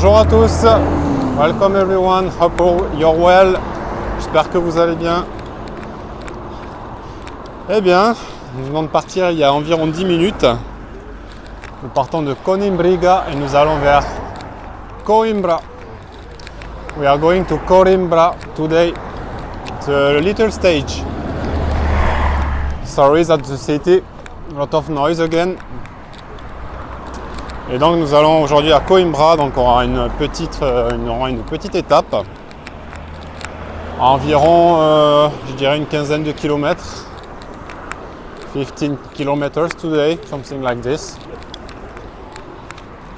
Bonjour à tous, welcome everyone, hope you're well, j'espère que vous allez bien. Eh bien, nous venons de partir il y a environ 10 minutes. Nous partons de Coimbra et nous allons vers Coimbra. We are going to Coimbra today. It's a little stage. Sorry that the city, a lot of noise again. Et donc nous allons aujourd'hui à Coimbra, donc on aura une petite étape. À environ, je dirais une quinzaine de kilomètres. 15 kilometers today, something like this.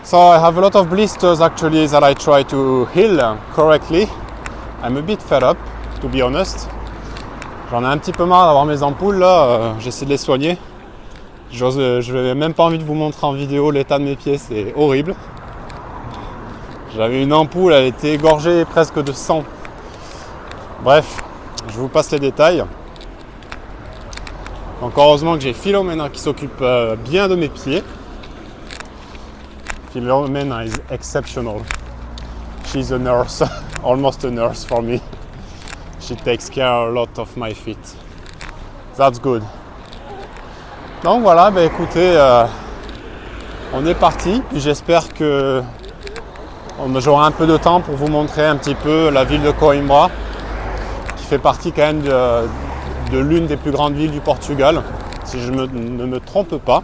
So I have a lot of blisters actually that I try to heal correctly. I'm a bit fed up, to be honest. J'en ai un petit peu marre d'avoir mes ampoules là, j'essaie de les soigner. Je n'avais même pas envie de vous montrer en vidéo l'état de mes pieds, c'est horrible. J'avais une ampoule, elle était égorgée presque de sang. Bref, je vous passe les détails. Donc heureusement que j'ai Philomena qui s'occupe bien de mes pieds. Philomena is exceptional. She's a nurse, almost a nurse for me. She takes care a lot of my feet. That's good. Donc voilà, écoutez, on est parti. J'espère que j'aurai un peu de temps pour vous montrer un petit peu la ville de Coimbra, qui fait partie quand même de l'une des plus grandes villes du Portugal, si je ne me trompe pas,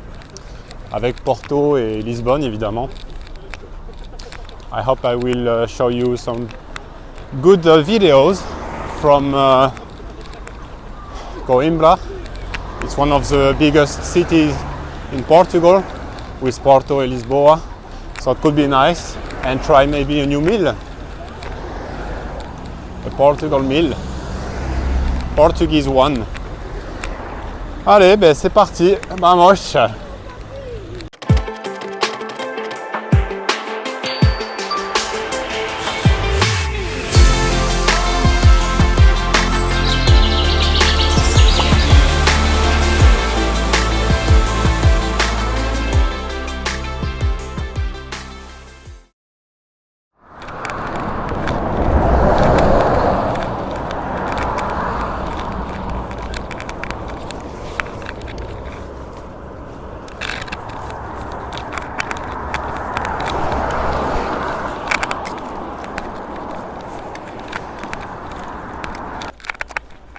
avec Porto et Lisbonne évidemment. I hope I will show you some good videos from Coimbra. It's one of the biggest cities in Portugal, with Porto and Lisboa, so it could be nice and try maybe a new meal, a Portugal meal, Portuguese one. Allez, c'est parti, vamos!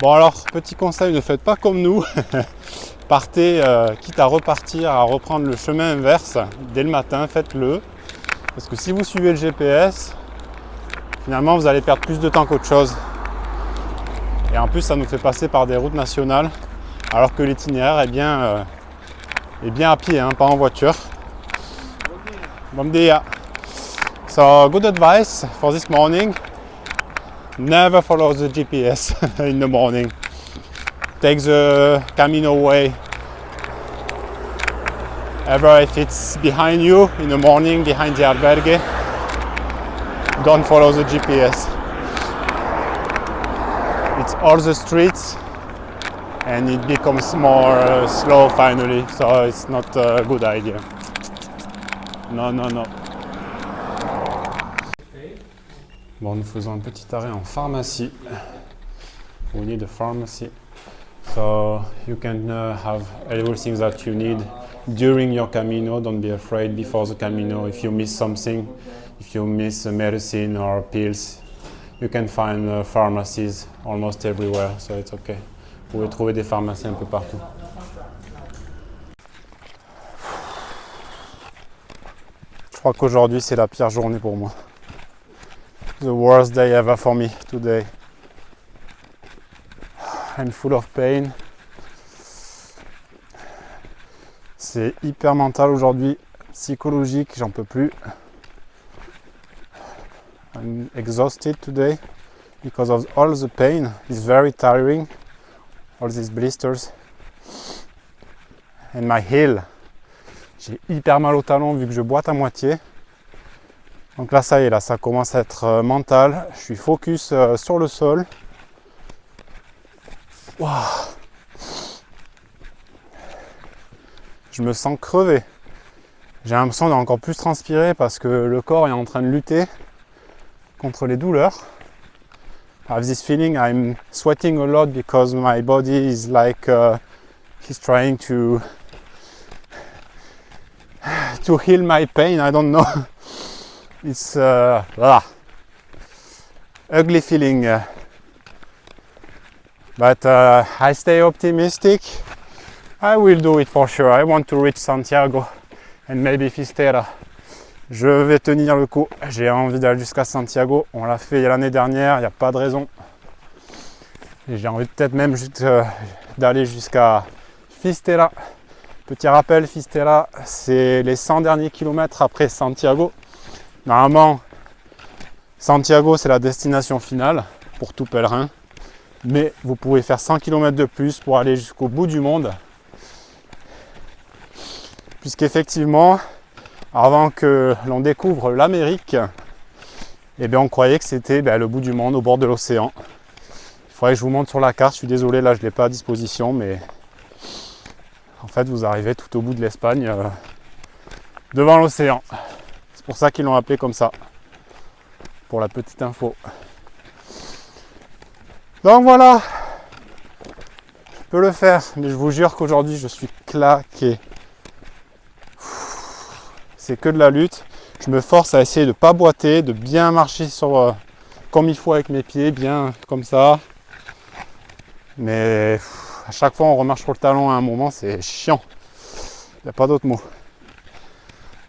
Bon alors, petit conseil, ne faites pas comme nous. Partez, quitte à repartir, à reprendre le chemin inverse dès le matin, faites-le. Parce que si vous suivez le GPS, finalement vous allez perdre plus de temps qu'autre chose. Et en plus ça nous fait passer par des routes nationales, alors que l'itinéraire est bien à pied, hein, pas en voiture. Bon dia. So good advice for this morning. Never follow the GPS in the morning. Take the Camino way. Ever if it's behind you in the morning, behind the albergue, don't follow the GPS. It's all the streets and it becomes more slow finally, so it's not a good idea. No. Bon, nous faisons un petit arrêt en pharmacie. We need a pharmacy. So you can have everything that you need during your Camino. Don't be afraid before the Camino. If you miss something, if you miss a medicine or pills, you can find pharmacies almost everywhere. So it's okay. Vous pouvez trouver des pharmacies un peu partout. Je crois qu'aujourd'hui c'est la pire journée pour moi. The worst day ever for me today. I'm full of pain. C'est hyper mental aujourd'hui, psychologique, j'en peux plus. I'm exhausted today because of all the pain. It's very tiring. All these blisters. And my heel. J'ai hyper mal au talon vu que je boite à moitié. Donc là, ça y est, là, ça commence à être mental. Je suis focus sur le sol. Wow. Je me sens crevé. j'ai l'impression d'encore plus transpirer parce que le corps est en train de lutter contre les douleurs. I have this feeling I'm sweating a lot because my body is like he's trying to heal my pain. I don't know. It's ugly feeling. But I stay optimistic. I will do it for sure. I want to reach Santiago and maybe Fistera. Je vais tenir le coup. J'ai envie d'aller jusqu'à Santiago. On l'a fait l'année dernière, il n'y a pas de raison. Et j'ai envie peut-être même juste d'aller jusqu'à Fistera. Petit rappel, Fistera, c'est les 100 derniers kilomètres après Santiago. Normalement, Santiago, c'est la destination finale pour tout pèlerin. Mais vous pouvez faire 100 km de plus pour aller jusqu'au bout du monde. Puisqu'effectivement, avant que l'on découvre l'Amérique, eh bien on croyait que c'était le bout du monde, au bord de l'océan. Il faudrait que je vous montre sur la carte, je suis désolé, là je ne l'ai pas à disposition, mais en fait vous arrivez tout au bout de l'Espagne, devant l'océan. C'est pour ça qu'ils l'ont appelé comme ça, pour la petite info. Donc voilà, je peux le faire, mais je vous jure qu'aujourd'hui je suis claqué. C'est que de la lutte. Je me force à essayer de ne pas boiter, de bien marcher sur, comme il faut avec mes pieds, bien comme ça. Mais à chaque fois on remarche sur le talon à un moment, c'est chiant. Il n'y a pas d'autre mot.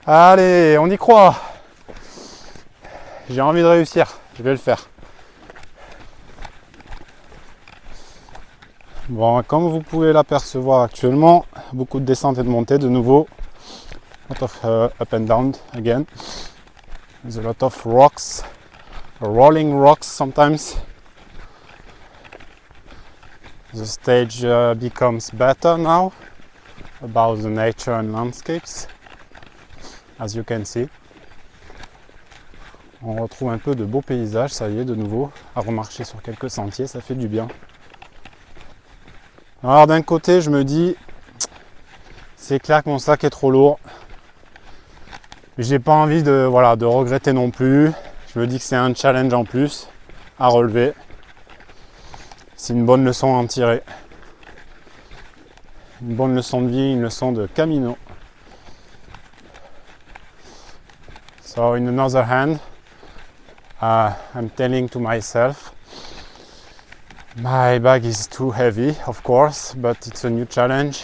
Allez, on y croit. J'ai envie de réussir, je vais le faire. Bon, comme vous pouvez l'apercevoir actuellement, beaucoup de descentes et de montées de nouveau. A lot of up and down again. There's a lot of rocks, rolling rocks sometimes. The stage becomes better now about the nature and landscapes, as you can see. On retrouve un peu de beaux paysages, ça y est, de nouveau, à remarcher sur quelques sentiers, ça fait du bien. Alors d'un côté, je me dis, c'est clair que mon sac est trop lourd. J'ai pas envie de regretter non plus. Je me dis que c'est un challenge en plus à relever. C'est une bonne leçon à en tirer. Une bonne leçon de vie, une leçon de camino. So in another hand, I'm telling to myself, my bag is too heavy, of course, but it's a new challenge.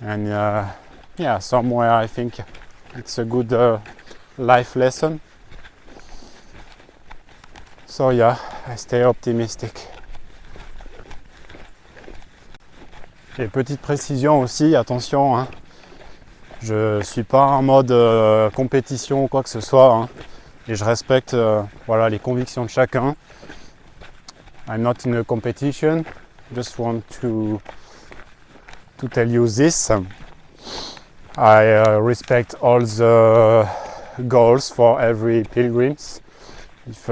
And yeah, somewhere I think it's a good life lesson. So yeah, I stay optimistic. Et petite précision aussi, attention, hein, je suis pas en mode compétition ou quoi que ce soit, hein, et je respecte les convictions de chacun. I'm not in a competition, just want to tell you this. I respect all the goals for every pilgrims. If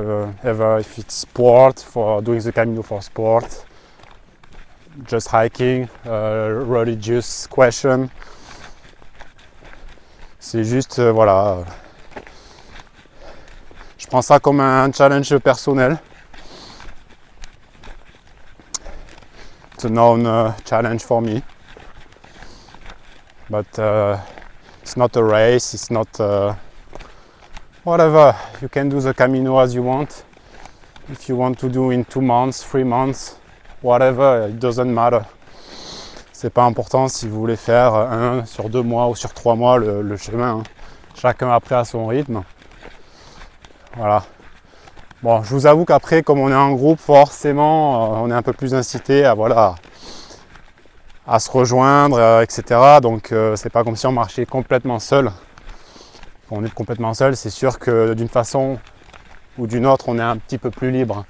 it's sport, for doing the Camino for sport, just hiking, religious question. C'est juste, je prends ça comme un challenge personnel. It's a known challenge for me. But it's not a race, it's not whatever. You can do the Camino as you want. If you want to do in 2 months, 3 months, whatever, it doesn't matter. C'est pas important si vous voulez faire sur 2 mois ou sur 3 mois le chemin. Hein. Chacun après à son rythme. Voilà. Bon, je vous avoue qu'après, comme on est en groupe, forcément, on est un peu plus incité à se rejoindre, etc. Donc c'est pas comme si on marchait complètement seul. Quand on est complètement seul, c'est sûr que d'une façon ou d'une autre, on est un petit peu plus libre.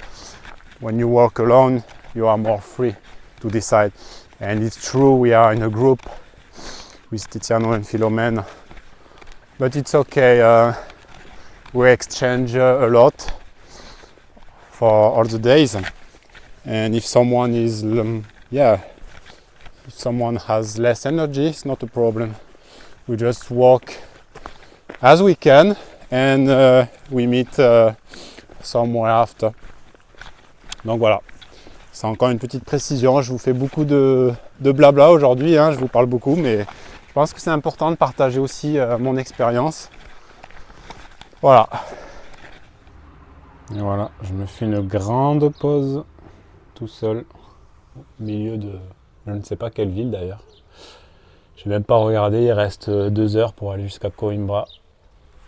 When you walk alone, you are more free to decide. And it's true, we are in a group with Tiziano and Philomene. But it's okay, we exchange a lot for all the days. And if someone is, if someone has less energy, it's not a problem. we just walk as we can and we meet somewhere after. Donc voilà, c'est encore une petite précision. Je vous fais beaucoup de blabla aujourd'hui, hein, je vous parle beaucoup, mais je pense que c'est important de partager aussi mon expérience. Voilà. Et voilà, je me fais une grande pause tout seul au milieu de je ne sais pas quelle ville d'ailleurs. Je n'ai même pas regardé, il reste 2 heures pour aller jusqu'à Coimbra,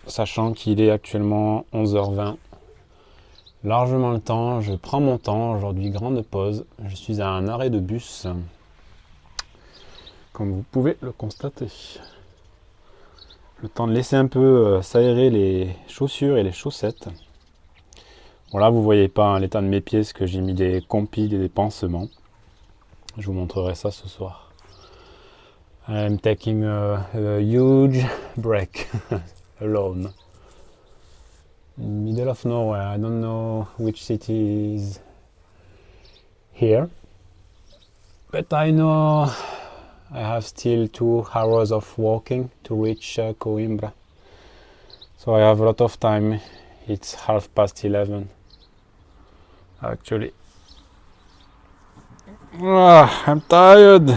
sachant qu'il est actuellement 11h20. Largement le temps, je prends mon temps aujourd'hui, grande pause. Je suis à un arrêt de bus, comme vous pouvez le constater. Le temps de laisser un peu s'aérer les chaussures et les chaussettes. Voilà, vous voyez pas hein, l'état de mes pieds, parce que j'ai mis des compiles et des pansements. Je vous montrerai ça ce soir. I'm taking a huge break alone. Middle of nowhere. I don't know which city is here, but I know I have still 2 hours of walking to reach Coimbra. So I have a lot of time. It's 11:30 actually. I'm tired,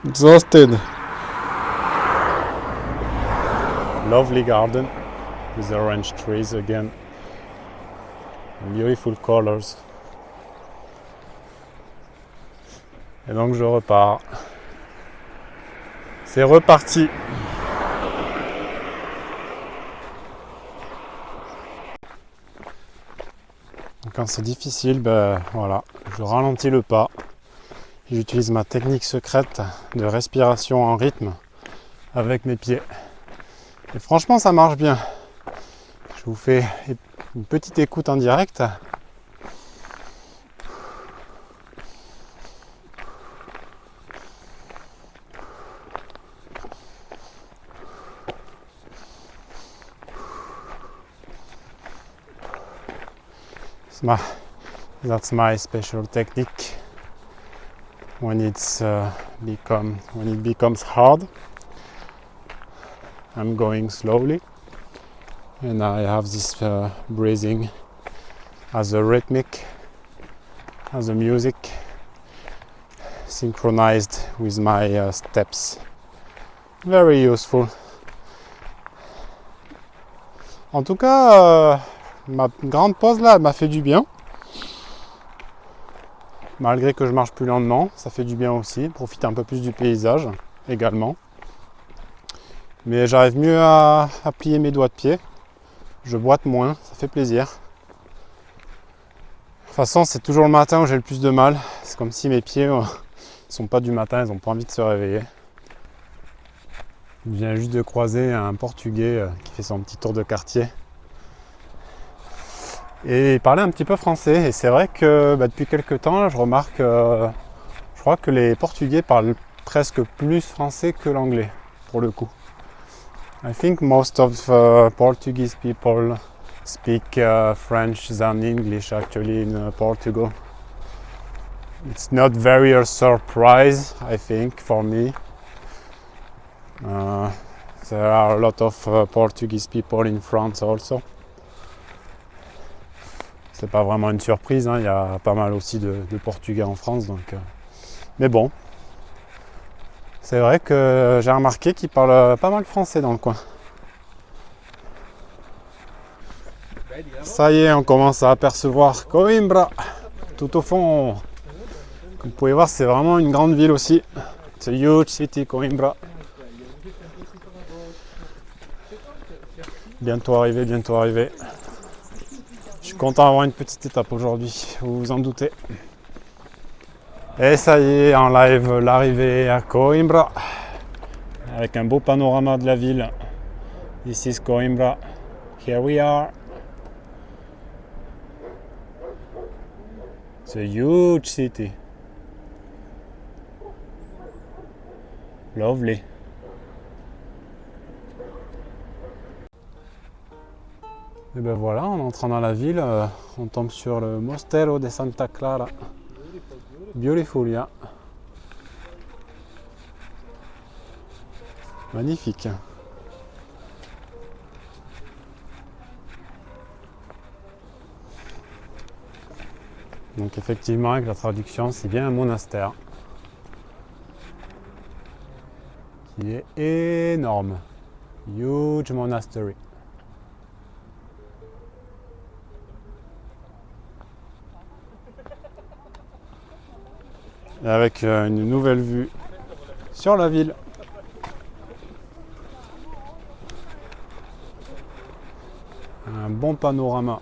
exhausted. Lovely garden with orange trees again. Beautiful colors. Et donc je repars. C'est reparti. Quand c'est difficile, ben voilà, je ralentis le pas. J'utilise ma technique secrète de respiration en rythme avec mes pieds. Et franchement, ça marche bien. Je vous fais une petite écoute en direct. That's my special technique when it becomes hard. I'm going slowly and I have this breathing as a rhythmic, as a music synchronized with my steps. Very useful. En tout cas, ma grande pause là, elle m'a fait du bien. Malgré que je marche plus lentement, ça fait du bien aussi. Profiter un peu plus du paysage également. Mais j'arrive mieux à plier mes doigts de pied. Je boite moins, ça fait plaisir. De toute façon, c'est toujours le matin où j'ai le plus de mal. C'est comme si mes pieds ne sont pas du matin, ils n'ont pas envie de se réveiller. Je viens juste de croiser un Portugais qui fait son petit tour de quartier. Et il parlait un petit peu français. Et c'est vrai que depuis quelques temps, là, je remarque, je crois que les Portugais parlent presque plus français que l'anglais, pour le coup. I think most of Portuguese people speak French than English actually in Portugal. It's not very a surprise, I think, for me. There are a lot of Portuguese people in France also. C'est pas vraiment une surprise, hein. Il y a pas mal aussi de Portugais en France, donc. Mais bon, c'est vrai que j'ai remarqué qu'ils parlent pas mal français dans le coin. Ça y est, on commence à apercevoir Coimbra, tout au fond. Comme vous pouvez voir, c'est vraiment une grande ville aussi. It's a huge city, Coimbra. Bientôt arrivé, bientôt arrivé. Je suis content d'avoir une petite étape aujourd'hui, vous vous en doutez. Et ça y est, en live, l'arrivée à Coimbra. Avec un beau panorama de la ville. This is Coimbra. Here we are. It's a huge city. Lovely. Et ben voilà, en entrant dans la ville, on tombe sur le Mosteiro de Santa Clara. Beautiful, yeah. Magnifique. Donc effectivement, avec la traduction, c'est bien un monastère qui est énorme. Huge monastery. Et avec une nouvelle vue sur la ville. Un bon panorama.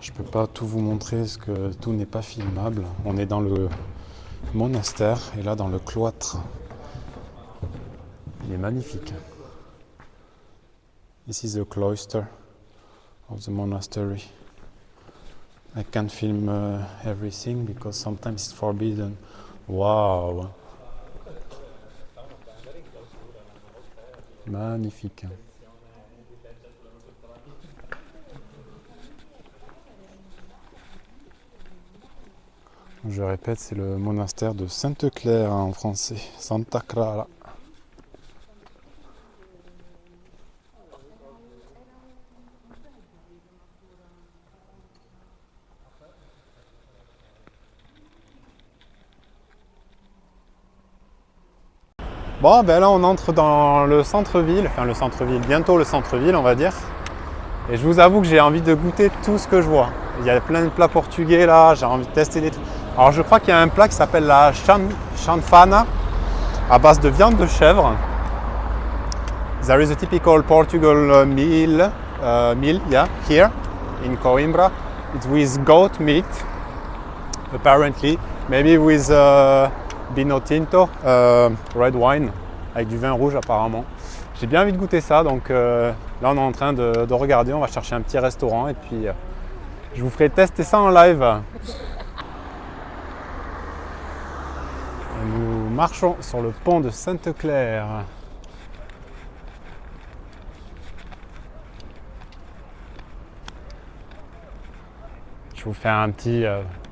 Je peux pas tout vous montrer parce que tout n'est pas filmable. On est dans le monastère et là dans le cloître. Il est magnifique. This is the cloister of the monastery. I can't film everything because sometimes it's forbidden. Wow! Magnifique. Je répète, c'est le monastère de Sainte-Claire en français, Santa Clara. Bon, ben là on entre dans le centre-ville, enfin le centre-ville, bientôt le centre-ville on va dire. Et je vous avoue que j'ai envie de goûter tout ce que je vois. Il y a plein de plats portugais là, j'ai envie de tester des trucs. Alors je crois qu'il y a un plat qui s'appelle la chanfana à base de viande de chèvre. There is a typical Portugal meal, yeah, here in Coimbra. It's with goat meat, apparently, maybe with Vino Tinto, red wine, avec du vin rouge apparemment. J'ai bien envie de goûter ça, donc là on est en train de regarder, on va chercher un petit restaurant et puis je vous ferai tester ça en live. Nous marchons sur le pont de Sainte-Claire. Je vous fais un petit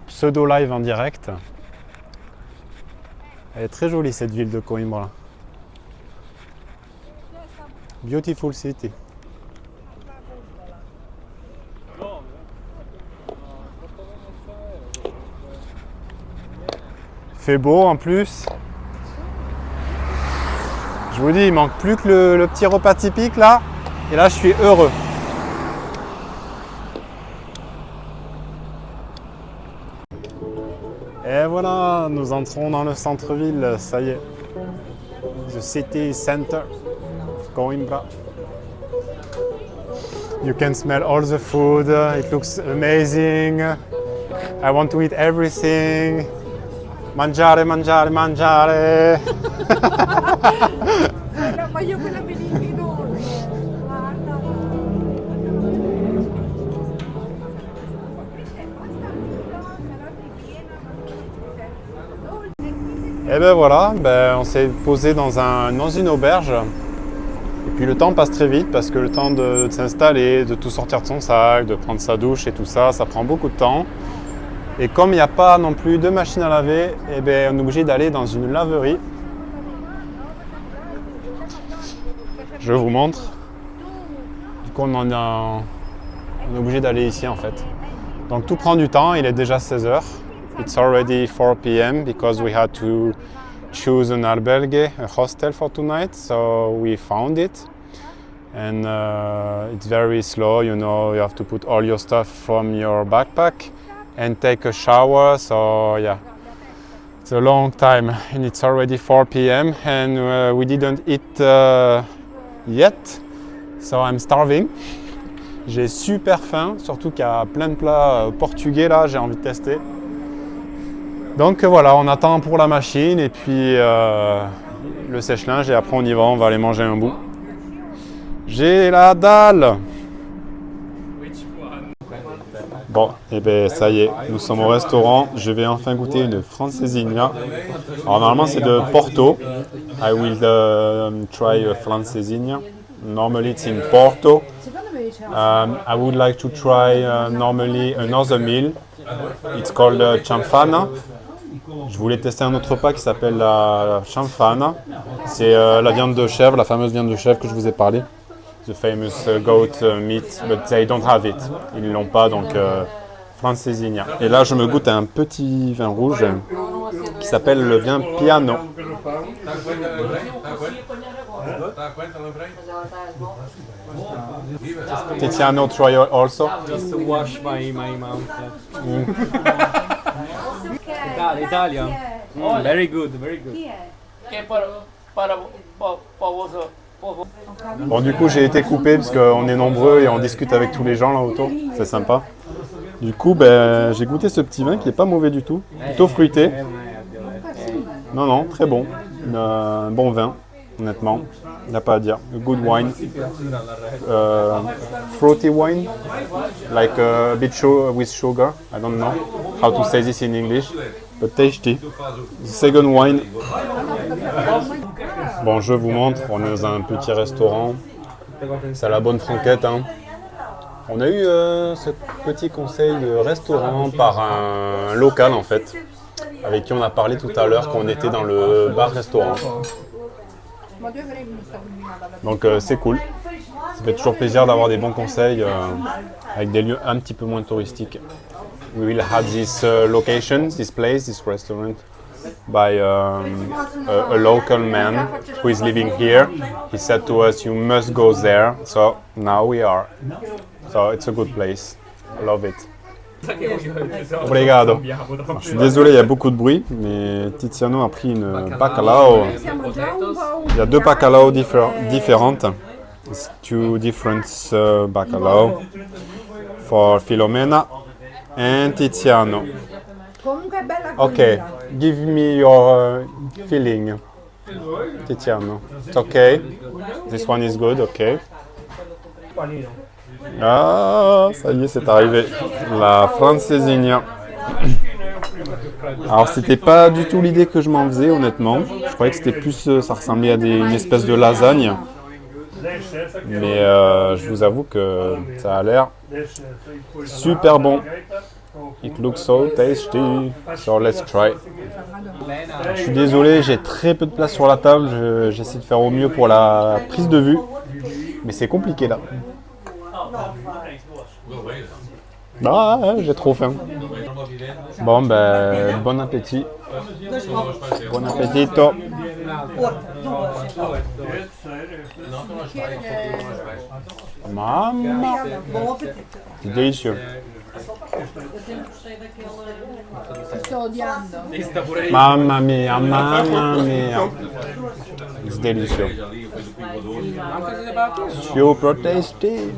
pseudo live en direct. Elle est très jolie cette ville de Coimbra. Beautiful city. Il fait beau en plus. Je vous dis, il manque plus que le petit repas typique là. Et là, je suis heureux. Et voilà, nous entrons dans le centre-ville, ça y est. The city center of Coimbra. You can smell all the food, it looks amazing. I want to eat everything. Mangiare, mangiare, mangiare. Voglio quella enorme. Guarda. Et ben voilà, on s'est posé dans une auberge. Et puis le temps passe très vite parce que le temps de s'installer, de tout sortir de son sac, de prendre sa douche et tout ça, ça prend beaucoup de temps. Et comme il n'y a pas non plus de machine à laver, on est obligé d'aller dans une laverie. Je vous montre. Du coup, on est obligé d'aller ici en fait. Donc tout prend du temps, il est déjà 16h. It's already 4 p.m. because we had to choose an albergue, a hostel for tonight, so we found it. And it's very slow, you know, you have to put all your stuff from your backpack and take a shower, so yeah, it's a long time and it's already 4 p.m. and we didn't eat yet, so I'm starving. J'ai super faim, surtout qu'il y a plein de plats portugais là, j'ai envie de tester. Donc voilà, on attend pour la machine et puis le sèche-linge et après on y va, on va aller manger un bout. J'ai la dalle! Bon, et ça y est, nous sommes au restaurant. Je vais enfin goûter une francesinha. Alors normalement c'est de Porto. I will try a francesinha. Normally it's in Porto. I would like to try normally another meal. It's called chanfana. Je voulais tester un autre repas qui s'appelle la chanfana. C'est la viande de chèvre, la fameuse viande de chèvre que je vous ai parlé. The famous goat meat, but they don't have it. Ils ne l'ont pas, donc francesinha. Et là, je me goûte à un petit vin rouge qui s'appelle le vin Piano. Tiziano, try also. Just to wash my mouth. Italia. Very good, very good. Bon, du coup, j'ai été coupé parce qu'on est nombreux et on discute avec tous les gens là autour. C'est sympa. Du coup, ben, j'ai goûté ce petit vin qui est pas mauvais du tout. Plutôt fruité. Non, non, très bon. Un bon vin, honnêtement. Il n'y a pas à dire. A good wine. Fruity wine. Like a bit with sugar. I don't know how to say this in English. But tasty. The second wine. Bon, je vous montre. On est dans un petit restaurant. C'est à la bonne franquette. Hein. On a eu ce petit conseil de restaurant par un local en fait, avec qui on a parlé tout à l'heure quand on était dans le bar-restaurant. Donc c'est cool. Ça fait toujours plaisir d'avoir des bons conseils avec des lieux un petit peu moins touristiques. We will have this location, this place, this restaurant by a local man who is living here. He said to us, you must go there. So now we are. So it's a good place. I love it. Obrigado. Je suis désolé, il y a beaucoup de bruit, mais Tiziano a pris une bacalao. Il y a deux bacalao différentes. It's two different bacalao for Filomena and Tiziano. Okay, give me your feeling, Tiziano. It's okay. This one is good, okay. Ah, ça y est, c'est arrivé. La francesinha. Alors, c'était pas du tout l'idée que je m'en faisais, honnêtement. Je croyais que c'était plus, ça ressemblait à une espèce de lasagne. Mais je vous avoue que ça a l'air super bon. It looks so tasty. So let's try. Je suis désolé, j'ai très peu de place sur la table. J'essaie de faire au mieux pour la prise de vue. Mais c'est compliqué là. Ah, j'ai trop faim. Bon, ben, bon appétit. Bon appetito. Mamma. C'est délicieux. Mamma mia, mamma mia. C'est délicieux. Super tasty.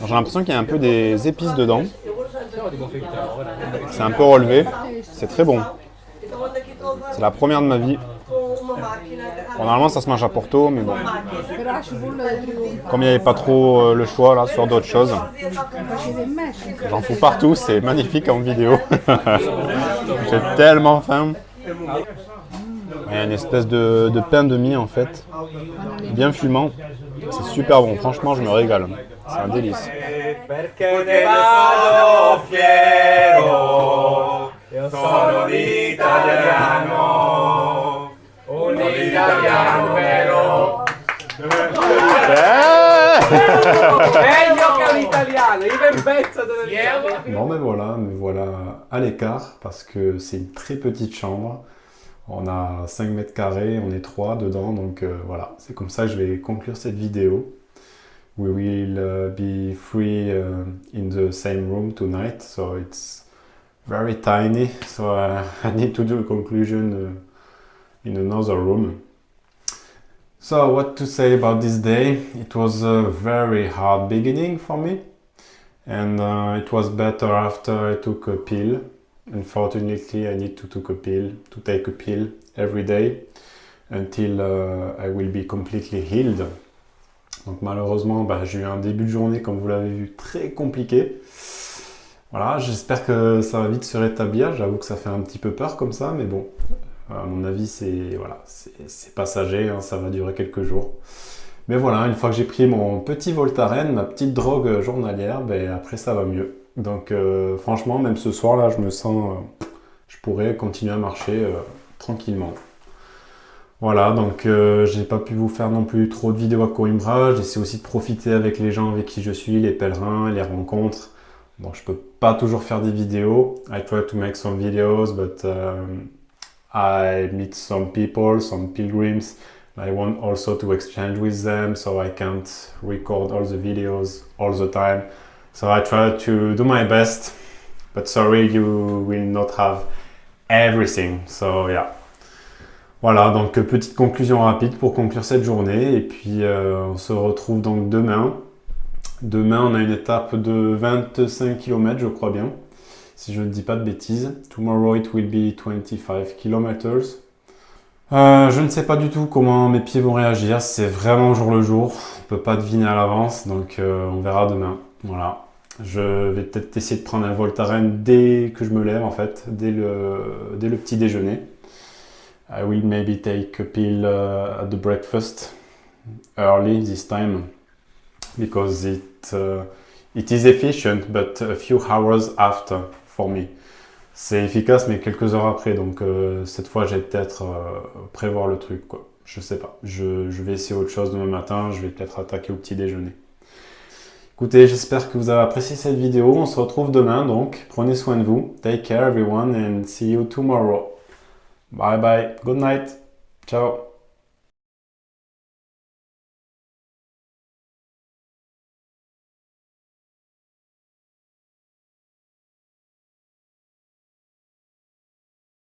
J'ai l'impression qu'il y a un peu des épices dedans. C'est un peu relevé. C'est très bon. C'est la première de ma vie. Bon, normalement, ça se mange à Porto, mais bon. Comme il n'y avait pas trop le choix là sur d'autres choses, j'en fous partout. C'est magnifique en vidéo. J'ai tellement faim. Il y a une espèce de pain de mie en fait, bien fumant. C'est super bon. Franchement, je me régale. C'est un délice. Bon ben voilà, me voilà à l'écart parce que c'est une très petite chambre. On a 5 mètres carrés, on est 3 dedans, donc voilà, c'est comme ça que je vais conclure cette vidéo. We will be free in the same room tonight, so it's very tiny, so I need to do a conclusion in another room. So what to say about this day? It was a very hard beginning for me, and it was better after I took a pill. Unfortunately, I need to take a pill every day until I will be completely healed. Donc malheureusement, j'ai eu un début de journée, comme vous l'avez vu, très compliqué. Voilà, j'espère que ça va vite se rétablir. J'avoue que ça fait un petit peu peur comme ça, mais bon, à mon avis, c'est passager, hein, ça va durer quelques jours. Mais voilà, une fois que j'ai pris mon petit Voltaren, ma petite drogue journalière, après ça va mieux. Donc franchement, même ce soir là, je je pourrais continuer à marcher tranquillement. Voilà, donc j'ai pas pu vous faire non plus trop de vidéos à Coimbra. J'essaie aussi de profiter avec les gens avec qui je suis, les pèlerins, les rencontres. Donc je peux pas toujours faire des vidéos. I try to make some videos, but I meet some people, some pilgrims. I want also to exchange with them, so I can't record all the videos all the time. So I try to do my best, but sorry, you will not have everything. So yeah. Voilà, donc petite conclusion rapide pour conclure cette journée. Et puis on se retrouve donc demain. Demain, on a une étape de 25 km, je crois bien, si je ne dis pas de bêtises. Tomorrow it will be 25 km. Je ne sais pas du tout comment mes pieds vont réagir. C'est vraiment jour le jour. On ne peut pas deviner à l'avance, donc on verra demain. Voilà. Je vais peut-être essayer de prendre un Voltaren dès que je me lève, en fait, dès le petit déjeuner. I will maybe take a pill at the breakfast early this time because it is efficient, but a few hours after for me. C'est efficace, mais quelques heures après. Donc cette fois, j'ai peut-être prévoir le truc, quoi. Je sais pas. Je vais essayer autre chose demain matin. Je vais peut-être attaquer au petit déjeuner. Écoutez, j'espère que vous avez apprécié cette vidéo. On se retrouve demain, donc prenez soin de vous. Take care everyone and see you tomorrow. Bye bye. Good night. Ciao.